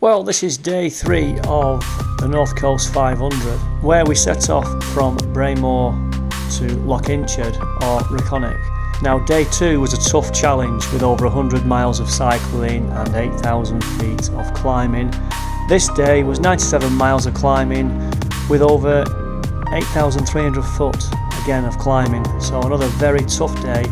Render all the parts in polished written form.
Well, this is day 3 of the North Coast 500, where we set off from BRAEMORE to RICHONNICH or RICHONNICH. Now, day 2 was a tough challenge with over 100 miles of cycling and 8,000 feet of climbing. This day was 97 miles of climbing with over 8,300 foot again of climbing. So another very tough day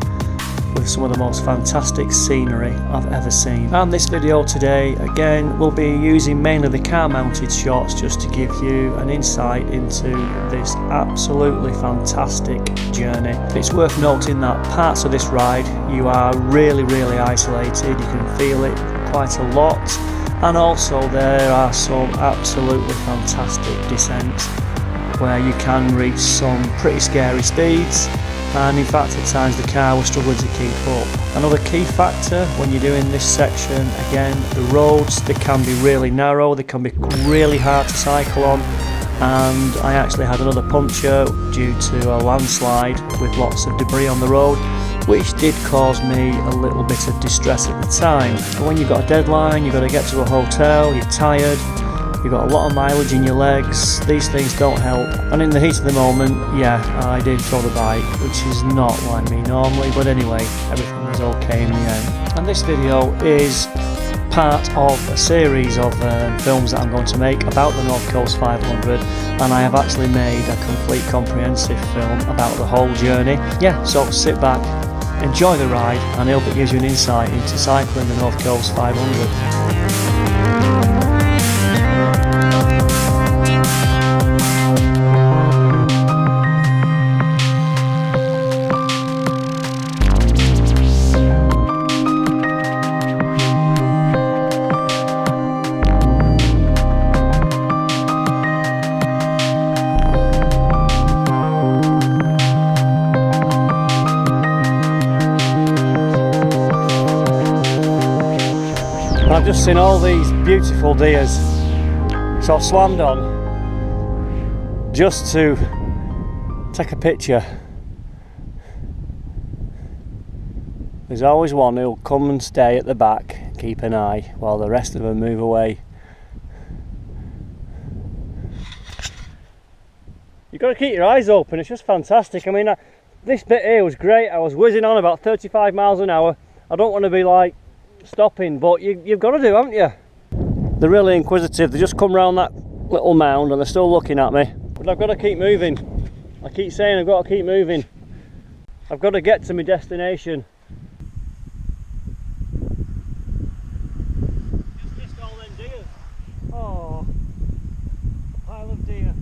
with some of the most fantastic scenery I've ever seen. And this video today again will be using mainly the car mounted shots just to give you an insight into this absolutely fantastic journey. It's worth noting that parts of this ride you are really isolated, you can feel it quite a lot, and also there are some absolutely fantastic descents where you can reach some pretty scary speeds, and in fact at times the car was struggling to keep up. Another key factor when you're doing this section, again, the roads, they can be really narrow, they can be really hard to cycle on, and I actually had another puncture due to a landslide with lots of debris on the road, which did cause me a little bit of distress at the time. But when you've got a deadline, you've got to get to a hotel, you're tired, you've got a lot of mileage in your legs, these things don't help. And in the heat of the moment, yeah, I did throw the bike, which is not like me normally, but anyway, everything was okay in the end. And this video is part of a series of films that I'm going to make about the North Coast 500, and I have actually made a complete comprehensive film about the whole journey. Yeah, so sit back, enjoy the ride, and I hope it gives you an insight into cycling the North Coast 500. I've just seen all these beautiful deers, so I've slammed on just to take a picture. There's always one who'll come and stay at the back, keep an eye, while the rest of them move away. You've got to keep your eyes open, it's just fantastic. I mean, this bit here was great. I was whizzing on about 35 miles an hour. I don't want to be like stopping, but you've got to do, haven't you? They're really inquisitive. They just come round that little mound and they're still looking at me, but I've got to keep moving. I keep saying I've got to keep moving. I've got to get to my destination. Just missed all them deer. Oh, a pile of deer.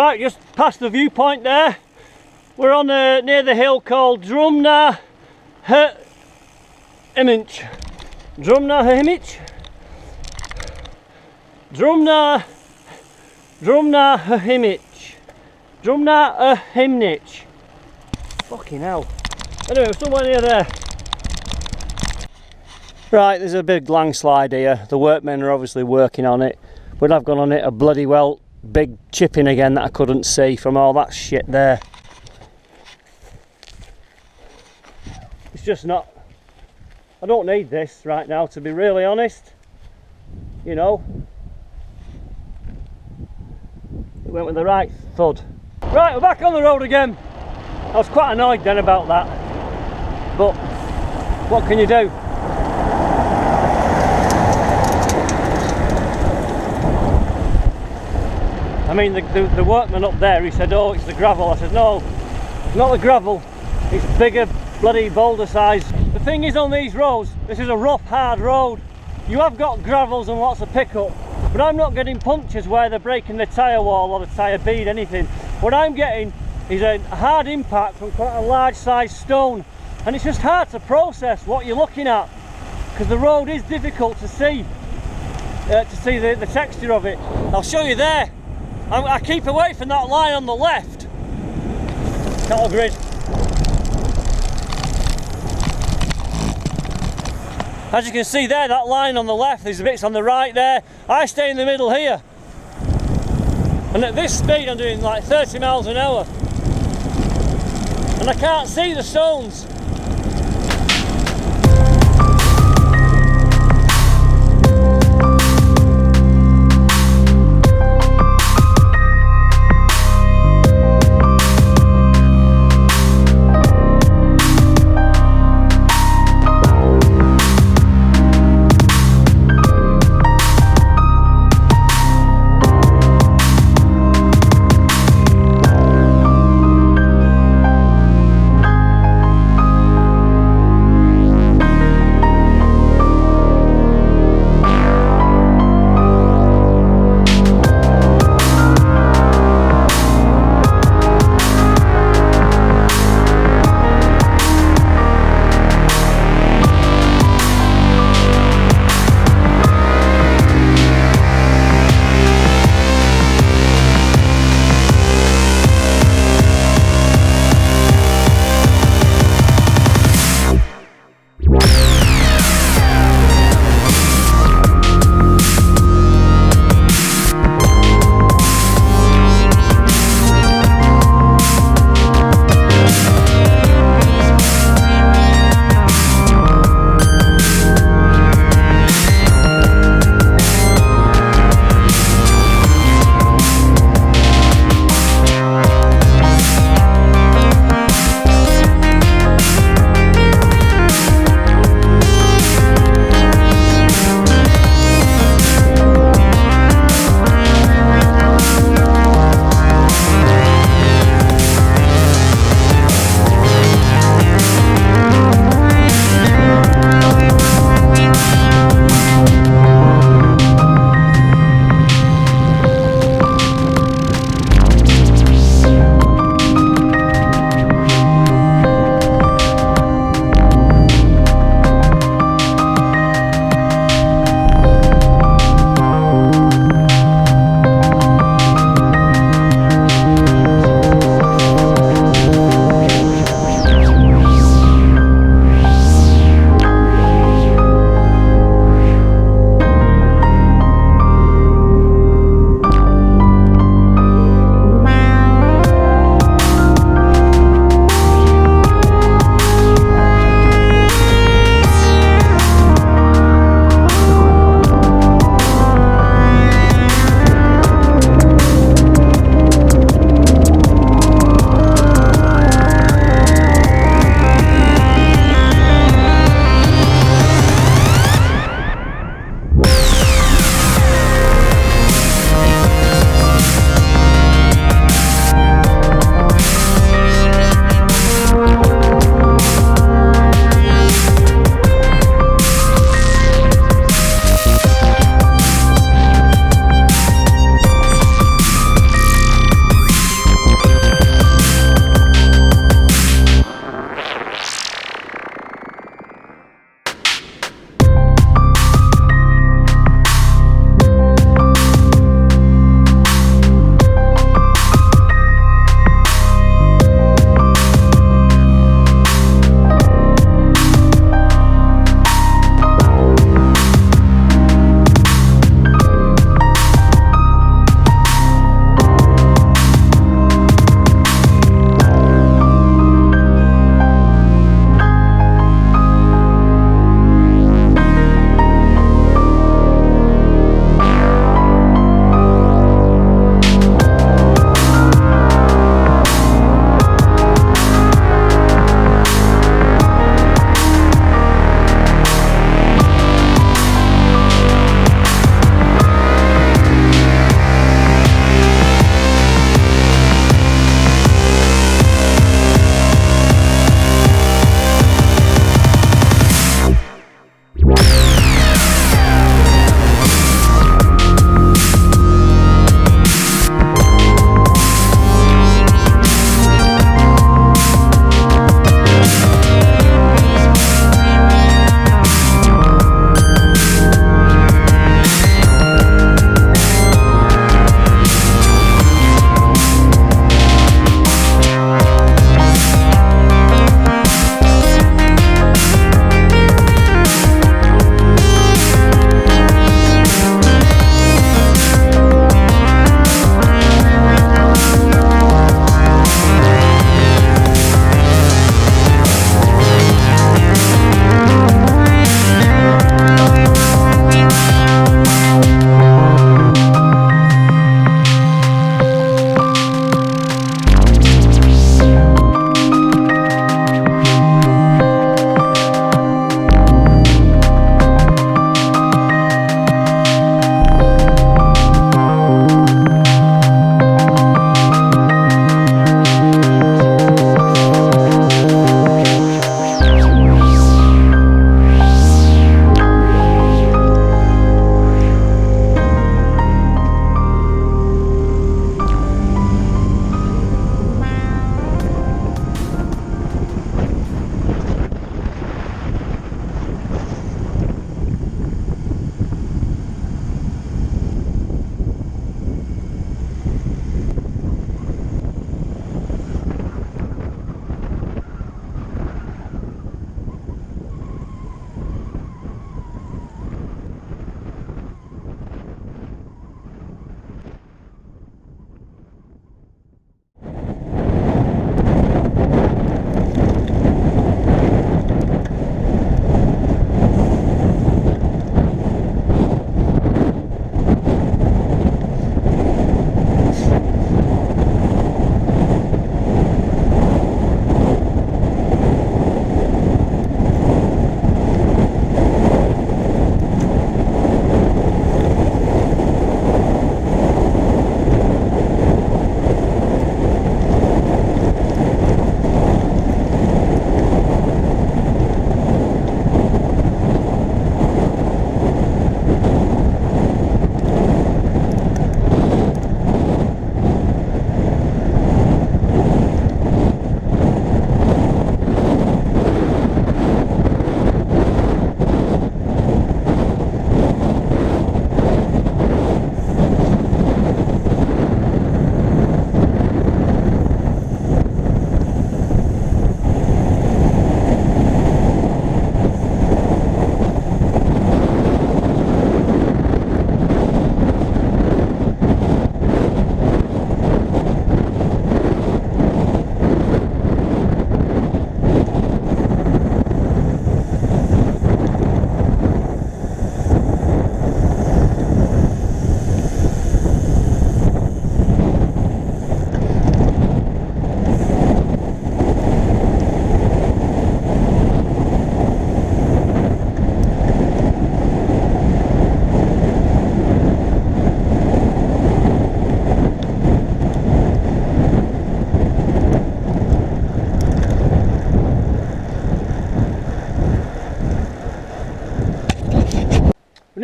Right, just past the viewpoint there. We're on near the hill called Drumna Image. Drumna Image? Drumna Image. Drumna Image. Fucking hell. Anyway, we're somewhere near there. Right, there's a big landslide here. The workmen are obviously working on it. But I've gone on it a bloody well big chipping again that I couldn't see from all that shit there. It's just not, I don't need this right now, to be really honest. You know, it went with the right thud. Right, we're back on the road again. I was quite annoyed then about that, but what can you do? I mean, the workman up there, he said, oh, it's the gravel. I said, no, it's not the gravel, it's bigger bloody boulder size. The thing is, on these roads, this is a rough, hard road. You have got gravels and lots of pickup, but I'm not getting punctures where they're breaking the tyre wall or the tyre bead, anything. What I'm getting is a hard impact from quite a large size stone, and it's just hard to process what you're looking at, because the road is difficult to see the texture of it. I'll show you there. I keep away from that line on the left. Cattle grid. As you can see there, that line on the left, there's bits on the right there. I stay in the middle here. And at this speed I'm doing like 30 miles an hour. And I can't see the stones.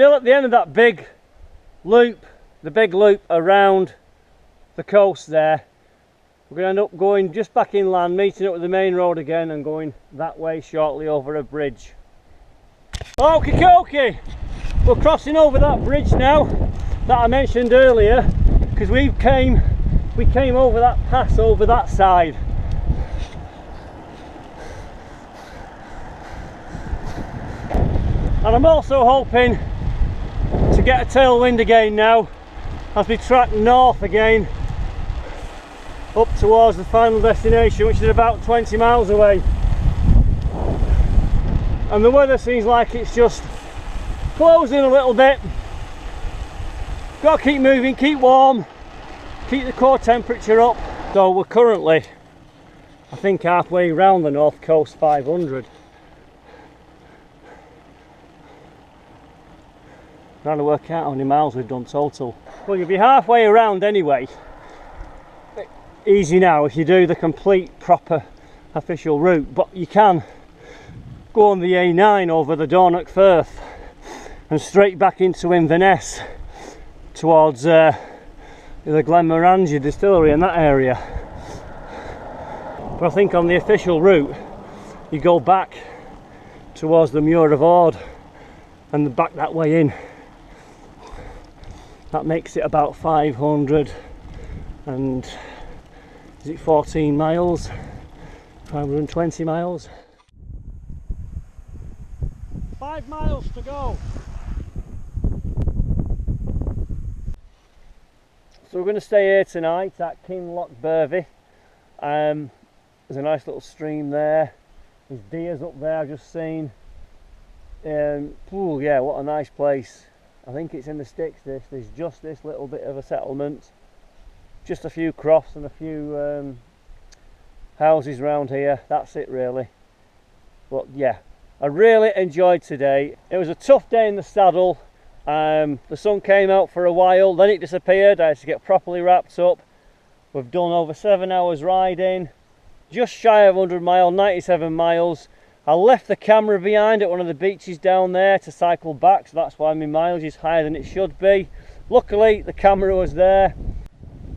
nearly at the end of that big loop, the big loop around the coast there. We're going to end up going just back inland, meeting up with the main road again and going that way shortly over a bridge. Okie dokie, we're crossing over that bridge now that I mentioned earlier, because we came over that pass over that side. And I'm also hoping to get a tailwind again now as we track north again up towards the final destination, which is about 20 miles away. And the weather seems like it's just closing a little bit. Got to keep moving, keep warm, keep the core temperature up. So we're currently, I think, halfway around the North Coast 500. Trying to work out how many miles we've done total. Well, you'll be halfway around anyway. Easy now if you do the complete proper official route, but you can go on the A9 over the Dornoch Firth and straight back into Inverness towards the Glenmorangie distillery in that area. But I think on the official route you go back towards the Muir of Ord and back that way in. That makes it about 500 and is it 14 miles? 520 miles. 5 miles to go. So we're going to stay here tonight at Kinloch Bervie. There's a nice little stream there. There's deers up there I've just seen. Oh yeah, what a nice place. I think it's in the sticks this. There's just this little bit of a settlement. Just a few crofts and a few houses around here. That's it really. But yeah, I really enjoyed today. It was a tough day in the saddle. The sun came out for a while, then it disappeared. I had to get properly wrapped up. We've done over 7 hours riding, just shy of 100 miles, 97 miles. I left the camera behind at one of the beaches down there to cycle back, so that's why my mileage is higher than it should be. Luckily the camera was there,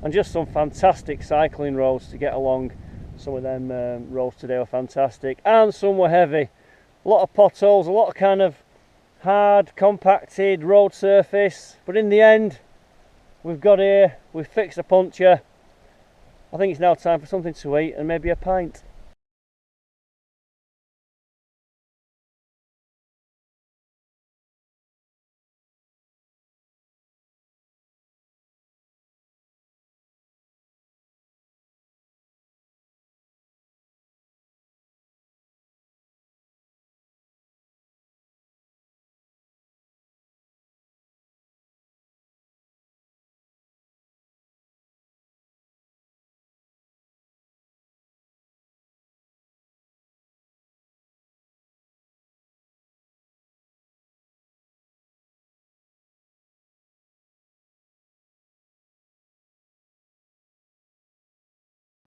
and just some fantastic cycling roads to get along. Some of them roads today were fantastic, and some were heavy. A lot of potholes, a lot of kind of hard compacted road surface, but in the end we've got here, we've fixed a puncture. I think it's now time for something to eat and maybe a pint.